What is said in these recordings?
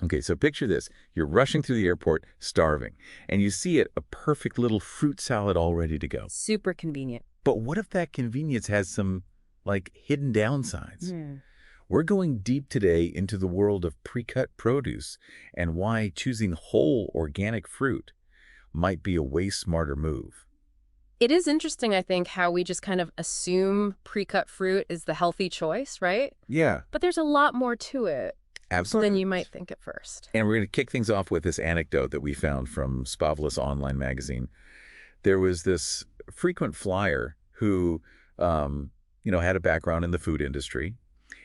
Okay, so picture this. You're rushing through the airport, starving, and you see a perfect little fruit salad all ready to go. Super convenient. But what if that convenience has some, like, hidden downsides? We're going deep today into the world of pre-cut produce and why choosing whole organic fruit might be a way smarter move. It is interesting, I think, how we just kind of assume pre-cut fruit is the healthy choice, right? Yeah, But there's a lot more to it absolutely. than you might think at first. And we're going to kick things off with this anecdote that we found from Spavelous online magazine. There was this frequent flyer who, had a background in the food industry,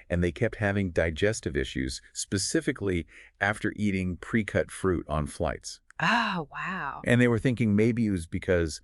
and they kept having digestive issues, specifically after eating pre-cut fruit on flights. Oh, wow. And they were thinking maybe it was because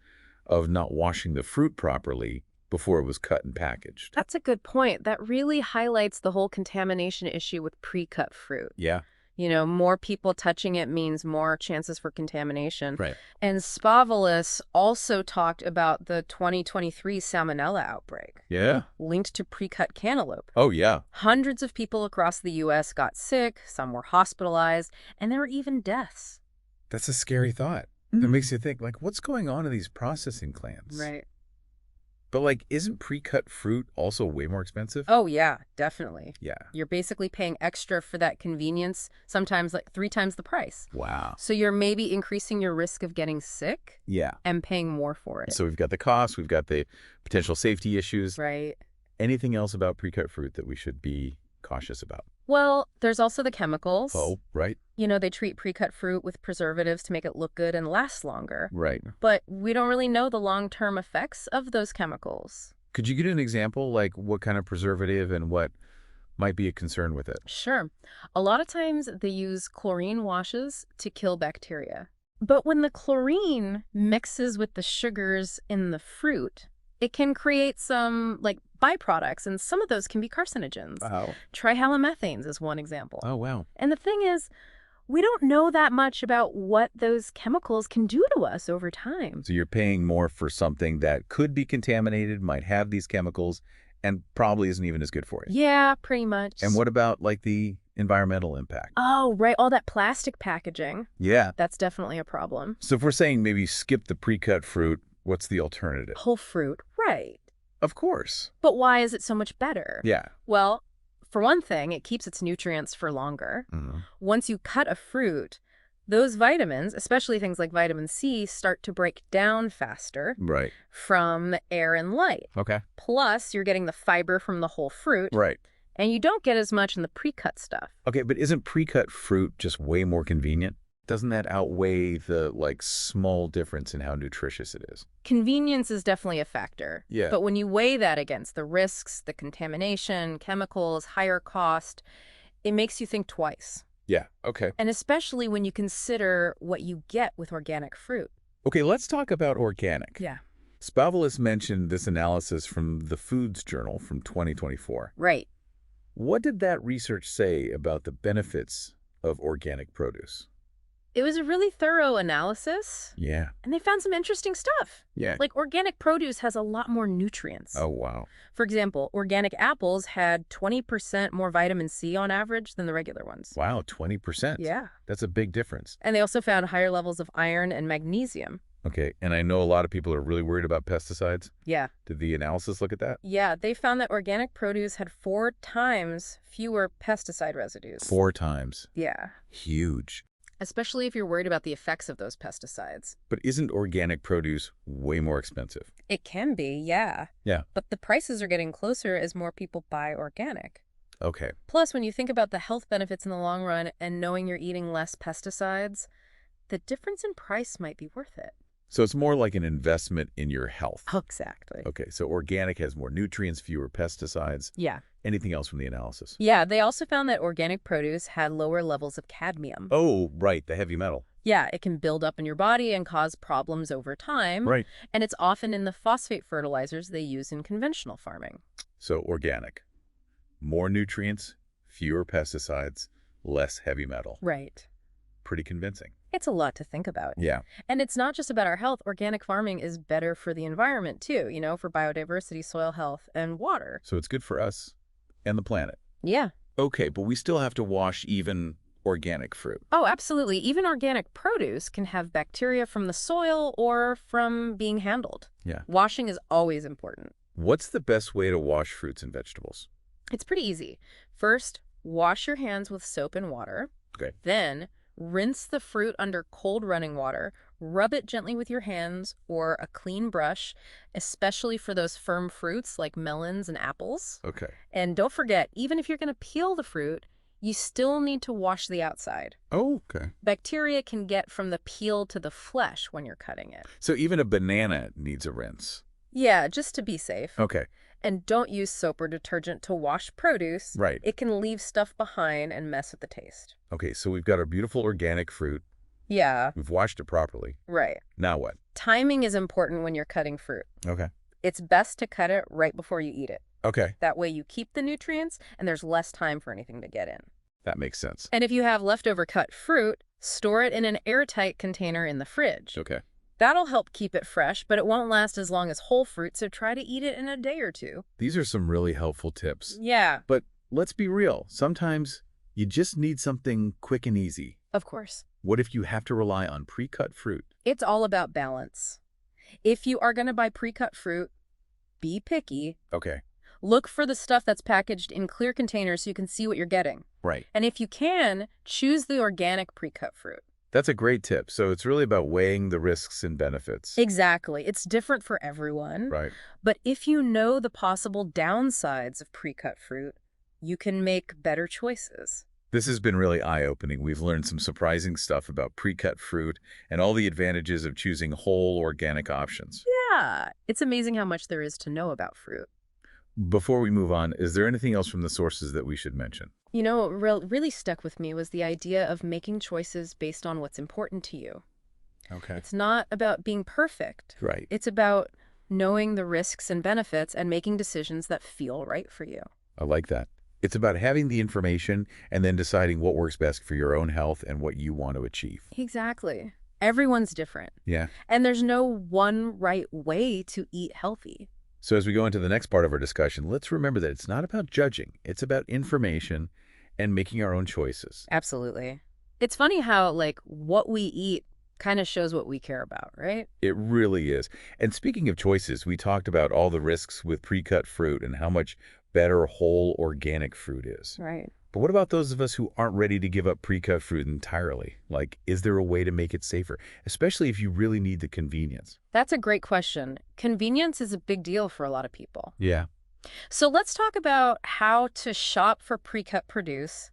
of not washing the fruit properly before it was cut and packaged. That's a good point. That really highlights the whole contamination issue with pre-cut fruit. Yeah. More people touching it means more chances for contamination. Right. And Spavelous also talked about the 2023 salmonella outbreak. Yeah. Linked to pre-cut cantaloupe. Oh, yeah. Hundreds of people across the U.S. got sick, some were hospitalized, and there were even deaths. That's a scary thought. It makes you think, like, what's going on in these processing plants? Right. But, like, isn't pre-cut fruit also way more expensive? Oh, yeah, definitely. Yeah. You're basically paying extra for that convenience, sometimes like 3 times the price. Wow. So you're maybe increasing your risk of getting sick Yeah. and paying more for it. So we've got the cost, we've got the potential safety issues. Right. Anything else about pre-cut fruit that we should be cautious about? Well, there's also the chemicals. Oh, right. They treat pre-cut fruit with preservatives to make it look good and last longer. Right. But we don't really know the long-term effects of those chemicals. Could you give an example, like what kind of preservative and what might be a concern with it? Sure. A lot of times they use chlorine washes to kill bacteria. But when the chlorine mixes with the sugars in the fruit, it can create some, byproducts, and some of those can be carcinogens. Wow. Trihalomethanes is one example. Oh, wow. And the thing is, we don't know that much about what those chemicals can do to us over time. So you're paying more for something that could be contaminated, might have these chemicals, and probably isn't even as good for you. Yeah, pretty much. And what about, like, the environmental impact? Oh, right. All that plastic packaging. Yeah. That's definitely a problem. So if we're saying maybe skip the pre-cut fruit, what's the alternative? Whole fruit. Right. Of course. But why is it so much better? Yeah. Well, for one thing, it keeps its nutrients for longer. Once you cut a fruit, those vitamins, especially things like vitamin C, start to break down faster Right. from air and light. Okay. Plus, you're getting the fiber from the whole fruit. Right. And you don't get as much in the pre-cut stuff. Okay, but isn't pre-cut fruit just way more convenient? Doesn't that outweigh the, small difference in how nutritious it is? Convenience is definitely a factor. Yeah. But when you weigh that against the risks, the contamination, chemicals, higher cost, it makes you think twice. Yeah, okay. And especially when you consider what you get with organic fruit. Okay, let's talk about organic. Yeah. Spavelous mentioned this analysis from the Foods Journal from 2024. Right. What did that research say about the benefits of organic produce? It was a really thorough analysis. Yeah. And they found some interesting stuff. Yeah. Like organic produce has a lot more nutrients. Oh, wow. For example, organic apples had 20% more vitamin C on average than the regular ones. Wow, 20%. Yeah. That's a big difference. And they also found higher levels of iron and magnesium. Okay, and I know a lot of people are really worried about pesticides. Yeah. Did the analysis look at that? Yeah, they found that organic produce had 4 times fewer pesticide residues. 4 times. Yeah. Huge. Especially if you're worried about the effects of those pesticides. But isn't organic produce way more expensive? It can be, yeah. Yeah. But the prices are getting closer as more people buy organic. Okay. Plus, when you think about the health benefits in the long run and knowing you're eating less pesticides, the difference in price might be worth it. So it's more like an investment in your health. Exactly. Okay, so organic has more nutrients, fewer pesticides. Yeah. Anything else from the analysis? Yeah, they also found that organic produce had lower levels of cadmium. Oh, right, the heavy metal. Yeah, it can build up in your body and cause problems over time. Right. And it's often in the phosphate fertilizers they use in conventional farming. So organic. More nutrients, fewer pesticides, less heavy metal. Right. Pretty convincing. It's a lot to think about. Yeah. And it's not just about our health. Organic farming is better for the environment, too, for biodiversity, soil health, and water. So it's good for us and the planet. Yeah. Okay, but we still have to wash even organic fruit. Oh, absolutely. Even organic produce can have bacteria from the soil or from being handled. Yeah. Washing is always important. What's the best way to wash fruits and vegetables? It's pretty easy. First, wash your hands with soap and water. Okay. Then, rinse the fruit under cold running water. Rub it gently with your hands or a clean brush, especially for those firm fruits like melons and apples. Okay. And don't forget, even if you're going to peel the fruit, you still need to wash the outside. Oh, okay. Bacteria can get from the peel to the flesh when you're cutting it. So even a banana needs a rinse. Yeah, just to be safe. Okay. And don't use soap or detergent to wash produce. Right. It can leave stuff behind and mess with the taste. Okay, so we've got our beautiful organic fruit. Yeah, We've washed it properly. right. Now what? Timing is important when you're cutting fruit. Okay. It's best to cut it right before you eat it. Okay, That way you keep the nutrients and there's less time for anything to get in. that makes sense. And if you have leftover cut fruit, store it in an airtight container in the fridge. Okay. That'll help keep it fresh, but it won't last as long as whole fruit, so try to eat it in a day or two. These are some really helpful tips. Yeah, But let's be real. Sometimes you just need something quick and easy. of course. What if you have to rely on pre-cut fruit? It's all about balance. If you are going to buy pre-cut fruit, be picky. Okay. Look for the stuff that's packaged in clear containers so you can see what you're getting. Right. And if you can, choose the organic pre-cut fruit. That's a great tip. So it's really about weighing the risks and benefits. Exactly. It's different for everyone. Right. But if you know the possible downsides of pre-cut fruit, you can make better choices. This has been really eye-opening. We've learned some surprising stuff about pre-cut fruit and all the advantages of choosing whole organic options. Yeah, it's amazing how much there is to know about fruit. Before we move on, is there anything else from the sources that we should mention? You know, what really stuck with me was the idea of making choices based on what's important to you. Okay. It's not about being perfect. Right. It's about knowing the risks and benefits and making decisions that feel right for you. I like that. It's about having the information and then deciding what works best for your own health and what you want to achieve. Exactly. Everyone's different. Yeah. And there's no one right way to eat healthy. So as we go into the next part of our discussion, let's remember that it's not about judging. It's about information and making our own choices. Absolutely. It's funny how, like, what we eat kind of shows what we care about, right? It really is. And speaking of choices, we talked about all the risks with pre-cut fruit and how much better whole organic fruit is. Right. But what about those of us who aren't ready to give up pre-cut fruit entirely? Like, is there a way to make it safer, especially if you really need the convenience? That's a great question. Convenience is a big deal for a lot of people. Yeah. So let's talk about how to shop for pre-cut produce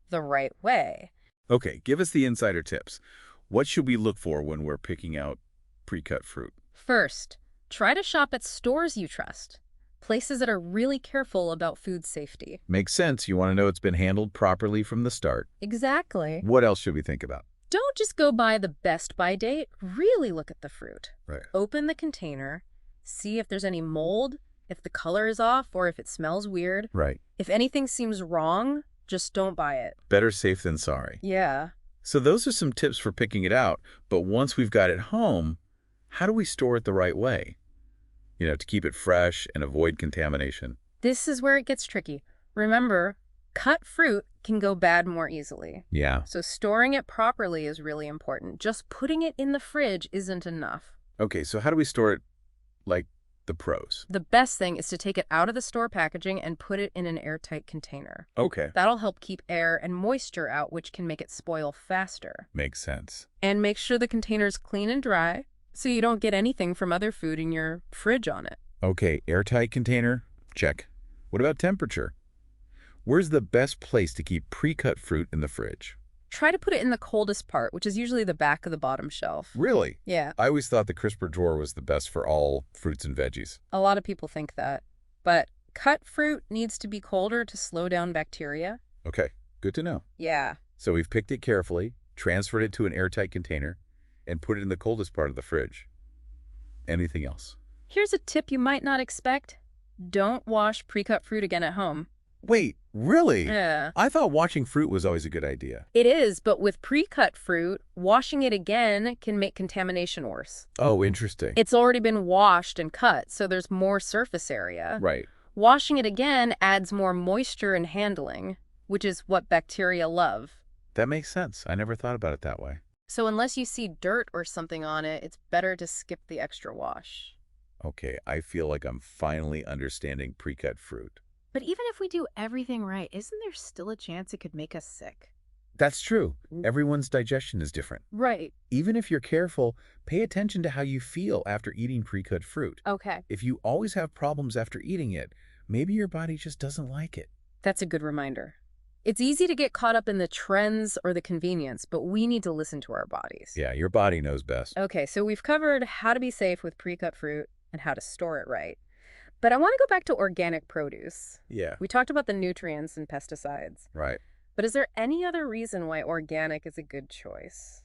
the right way. Okay, give us the insider tips. What should we look for when we're picking out pre-cut fruit? First, try to shop at stores you trust, places that are really careful about food safety. Makes sense. You want to know it's been handled properly from the start. Exactly. What else should we think about? Don't just go by the best by date. Really look at the fruit. Right. Open the container, see if there's any mold, if the color is off, or if it smells weird. Right. If anything seems wrong, just don't buy it. Better safe than sorry. Yeah. So those are some tips for picking it out. But once we've got it home, how do we store it the right way? You know, to keep it fresh and avoid contamination. This is where it gets tricky. Remember, cut fruit can go bad more easily. Yeah. So storing it properly is really important. Just putting it in the fridge isn't enough. Okay, so how do we store it like the pros? The best thing is to take it out of the store packaging and put it in an airtight container. Okay. That'll help keep air and moisture out, which can make it spoil faster. Makes sense. And make sure the container's clean and dry so you don't get anything from other food in your fridge on it. Okay, airtight container? Check. What about temperature? Where's the best place to keep pre-cut fruit in the fridge? Try to put it in the coldest part, which is usually the back of the bottom shelf. Really? Yeah, I always thought the crisper drawer was the best for all fruits and veggies. a lot of people think that. But cut fruit needs to be colder to slow down bacteria. Okay, good to know. Yeah. So we've picked it carefully, transferred it to an airtight container, and put it in the coldest part of the fridge. Anything else? Here's a tip you might not expect. Don't wash pre-cut fruit again at home. Wait, really? Yeah. I thought washing fruit was always a good idea. It is, but with pre-cut fruit, washing it again can make contamination worse. Oh, interesting. It's already been washed and cut, so there's more surface area. Right. Washing it again adds more moisture and handling, which is what bacteria love. That makes sense. I never thought about it that way. So unless you see dirt or something on it, it's better to skip the extra wash. Okay, I feel like I'm finally understanding pre-cut fruit. But even if we do everything right, isn't there still a chance it could make us sick? That's true. Everyone's digestion is different. Right. Even if you're careful, pay attention to how you feel after eating pre-cut fruit. Okay. If you always have problems after eating it, maybe your body just doesn't like it. That's a good reminder. It's easy to get caught up in the trends or the convenience, but we need to listen to our bodies. Yeah, your body knows best. Okay, so we've covered how to be safe with pre-cut fruit and how to store it right. But I want to go back to organic produce. Yeah, We talked about the nutrients and pesticides. right. But is there any other reason why organic is a good choice?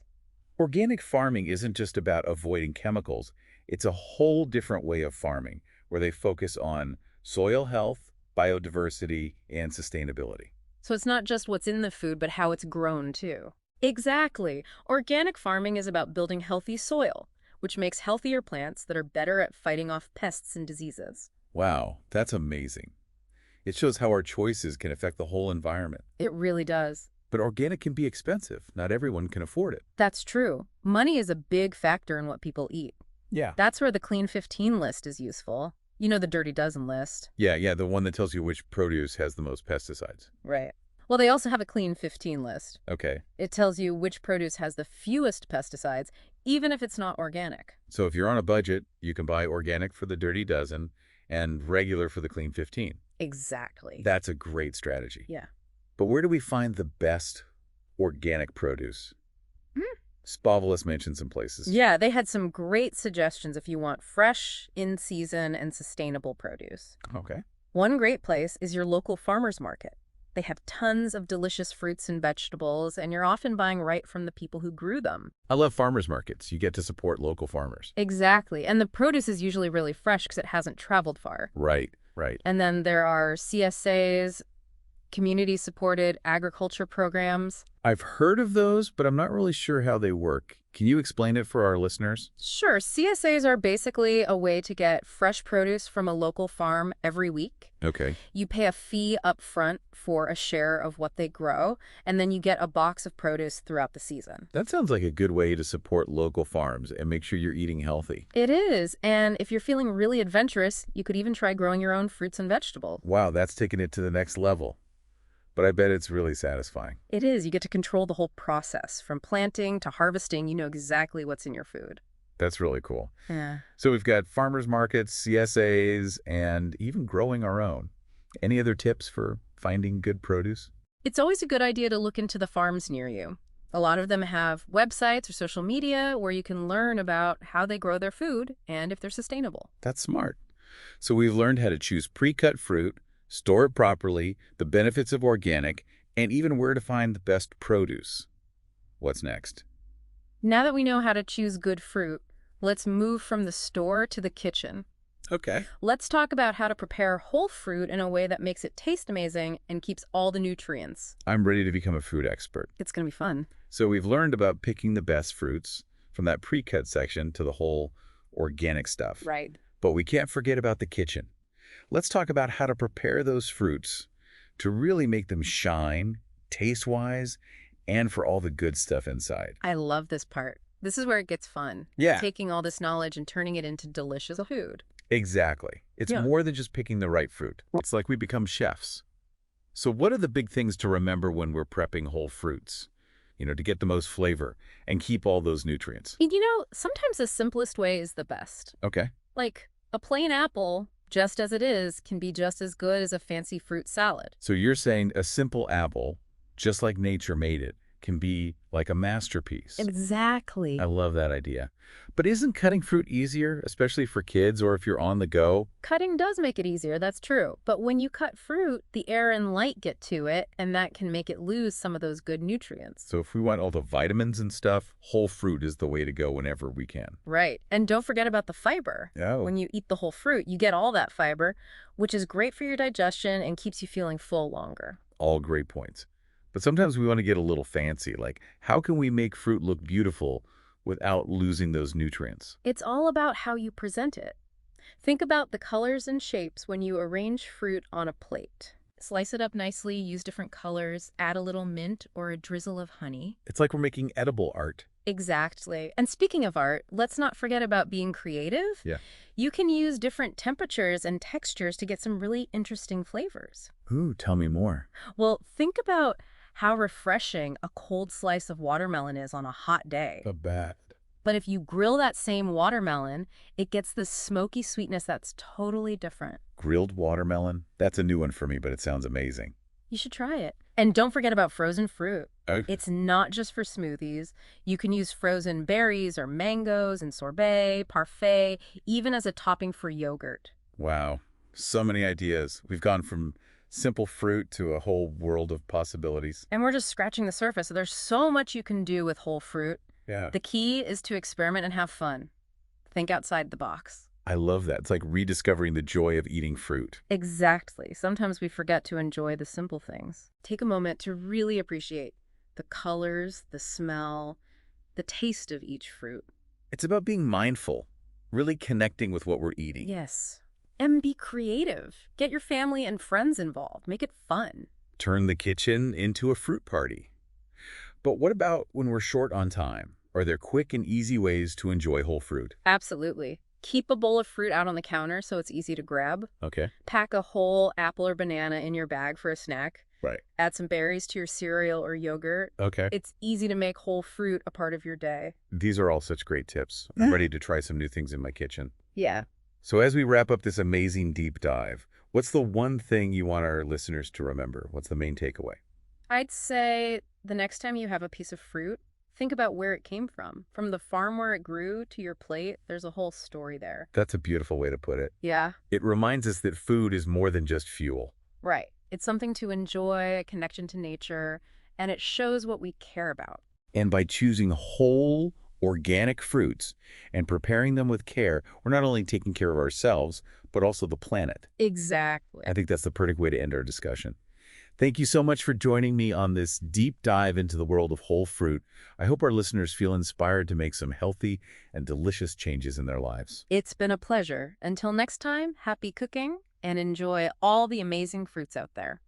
Organic farming isn't just about avoiding chemicals. It's a whole different way of farming where they focus on soil health, biodiversity, and sustainability. So it's not just what's in the food, but how it's grown too. Exactly. Organic farming is about building healthy soil, which makes healthier plants that are better at fighting off pests and diseases. Wow, that's amazing. It shows how our choices can affect the whole environment. It really does. But organic can be expensive. Not everyone can afford it. That's true. Money is a big factor in what people eat. Yeah. That's where the Clean 15 list is useful. You know, the Dirty Dozen list. Yeah, the one that tells you which produce has the most pesticides. Right. Well, they also have a Clean 15 list. Okay, It tells you which produce has the fewest pesticides, even if it's not organic. so if you're on a budget, you can buy organic for the Dirty Dozen and regular for the Clean 15. Exactly. That's a great strategy. Yeah. But where do we find the best organic produce? Hmm. Spavelous mentioned some places. Yeah, they had some great suggestions if you want fresh, in-season, and sustainable produce. Okay. One great place is your local farmer's market. They have tons of delicious fruits and vegetables, and you're often buying right from the people who grew them. I love farmers markets. You get to support local farmers. Exactly. And the produce is usually really fresh because it hasn't traveled far. Right, right. And then there are CSAs, community-supported agriculture programs. I've heard of those, but I'm not really sure how they work. Can you explain it for our listeners? Sure, CSAs are basically a way to get fresh produce from a local farm every week. Okay. You pay a fee up front for a share of what they grow, and then you get a box of produce throughout the season. That sounds like a good way to support local farms and make sure you're eating healthy. It is, and if you're feeling really adventurous, you could even try growing your own fruits and vegetables. Wow, that's taking it to the next level. But I bet it's really satisfying. It is. You get to control the whole process. From planting to harvesting, you know exactly what's in your food. That's really cool. Yeah. So we've got farmers markets, CSAs, and even growing our own. Any other tips for finding good produce? It's always a good idea to look into the farms near you. A lot of them have websites or social media where you can learn about how they grow their food and if they're sustainable. That's smart. So we've learned how to choose pre-cut fruit, store it properly, the benefits of organic, and even where to find the best produce. What's next? Now that we know how to choose good fruit, let's move from the store to the kitchen. Okay. Let's talk about how to prepare whole fruit in a way that makes it taste amazing and keeps all the nutrients. I'm ready to become a food expert. It's going to be fun. So we've learned about picking the best fruits from that pre-cut section to the whole organic stuff. Right. But we can't forget about the kitchen. Let's talk about how to prepare those fruits to really make them shine, taste-wise, and for all the good stuff inside. I love this part. This is where it gets fun. Yeah. Taking all this knowledge and turning it into delicious food. Exactly. It's Yeah. more than just picking the right fruit. It's like we become chefs. So what are the big things to remember when we're prepping whole fruits? To get the most flavor and keep all those nutrients. And you know, sometimes the simplest way is the best. Okay. Like a plain apple, just as it is, can be just as good as a fancy fruit salad. So you're saying a simple apple, just like nature made it, can be like a masterpiece. Exactly. I love that idea. But isn't cutting fruit easier, especially for kids or if you're on the go? Cutting does make it easier, that's true. But when you cut fruit, the air and light get to it, and that can make it lose some of those good nutrients. So if we want all the vitamins and stuff, whole fruit is the way to go whenever we can. Right. And don't forget about the fiber. Oh. When you eat the whole fruit, you get all that fiber, which is great for your digestion and keeps you feeling full longer. All great points. But sometimes we want to get a little fancy, like how can we make fruit look beautiful without losing those nutrients? It's all about how you present it. Think about the colors and shapes when you arrange fruit on a plate. Slice it up nicely, use different colors, add a little mint or a drizzle of honey. It's like we're making edible art. Exactly. And speaking of art, let's not forget about being creative. Yeah. You can use different temperatures and textures to get some really interesting flavors. Ooh, tell me more. Well, think about how refreshing a cold slice of watermelon is on a hot day. A bat. But if you grill that same watermelon, it gets this smoky sweetness that's totally different. Grilled watermelon? That's a new one for me, but it sounds amazing. You should try it. And don't forget about frozen fruit. Okay. It's not just for smoothies. You can use frozen berries or mangoes in sorbet, parfait, even as a topping for yogurt. Wow. So many ideas. We've gone from simple fruit to a whole world of possibilities. And we're just scratching the surface. So there's so much you can do with whole fruit. Yeah. The key is to experiment and have fun. Think outside the box. I love that. It's like rediscovering the joy of eating fruit. Exactly. Sometimes we forget to enjoy the simple things. Take a moment to really appreciate the colors, the smell, the taste of each fruit. It's about being mindful, really connecting with what we're eating. Yes. And be creative. Get your family and friends involved. Make it fun. Turn the kitchen into a fruit party. But what about when we're short on time? Are there quick and easy ways to enjoy whole fruit? Absolutely. Keep a bowl of fruit out on the counter so it's easy to grab. Okay. Pack a whole apple or banana in your bag for a snack. Right. Add some berries to your cereal or yogurt. Okay. It's easy to make whole fruit a part of your day. These are all such great tips. I'm ready to try some new things in my kitchen. Yeah. So as we wrap up this amazing deep dive, what's the one thing you want our listeners to remember? What's the main takeaway? I'd say the next time you have a piece of fruit, think about where it came from. From the farm where it grew to your plate, there's a whole story there. That's a beautiful way to put it. Yeah. It reminds us that food is more than just fuel. Right. It's something to enjoy, a connection to nature, and it shows what we care about. And by choosing whole, organic fruits and preparing them with care, we're not only taking care of ourselves, but also the planet. Exactly. I think that's the perfect way to end our discussion. Thank you so much for joining me on this deep dive into the world of whole fruit. I hope our listeners feel inspired to make some healthy and delicious changes in their lives. It's been a pleasure. Until next time, happy cooking and enjoy all the amazing fruits out there.